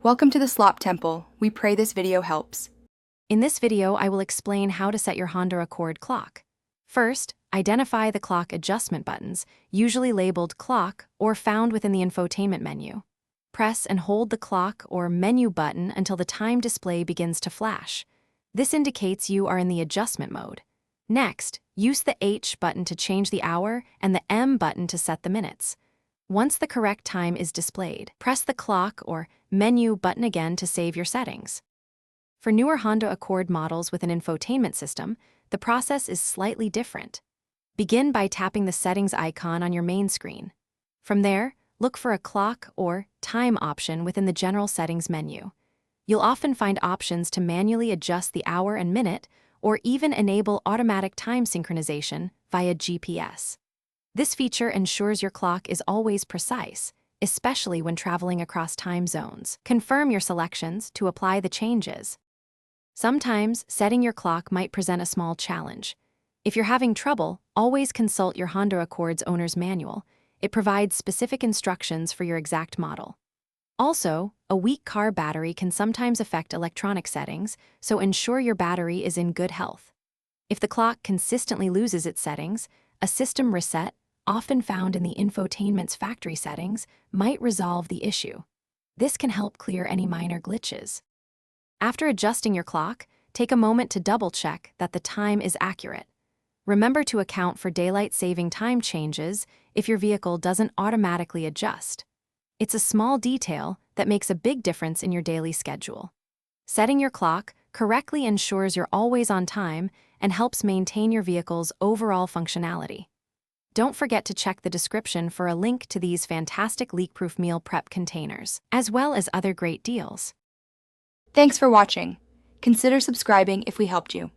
Welcome to the Slop Temple. We pray this video helps. In this video, I will explain how to set your Honda Accord clock. First, identify the clock adjustment buttons, usually labeled clock or found within the infotainment menu. Press and hold the clock or menu button until the time display begins to flash. This indicates you are in the adjustment mode. Next, use the H button to change the hour and the M button to set the minutes. Once the correct time is displayed, press the clock or menu button again to save your settings. For newer Honda Accord models with an infotainment system, the process is slightly different. Begin by tapping the settings icon on your main screen. From there, look for a clock or time option within the general settings menu. You'll often find options to manually adjust the hour and minute, or even enable automatic time synchronization via GPS. This feature ensures your clock is always precise, especially when traveling across time zones. Confirm your selections to apply the changes. Sometimes, setting your clock might present a small challenge. If you're having trouble, always consult your Honda Accord's owner's manual. It provides specific instructions for your exact model. Also, a weak car battery can sometimes affect electronic settings, so ensure your battery is in good health. If the clock consistently loses its settings, a system reset, often found in the infotainment's factory settings, might resolve the issue. This can help clear any minor glitches. After adjusting your clock, take a moment to double-check that the time is accurate. Remember to account for daylight saving time changes if your vehicle doesn't automatically adjust. It's a small detail that makes a big difference in your daily schedule. Setting your clock correctly ensures you're always on time and helps maintain your vehicle's overall functionality. Don't forget to check the description for a link to these fantastic leak-proof meal prep containers, as well as other great deals. Thanks for watching. Consider subscribing if we helped you.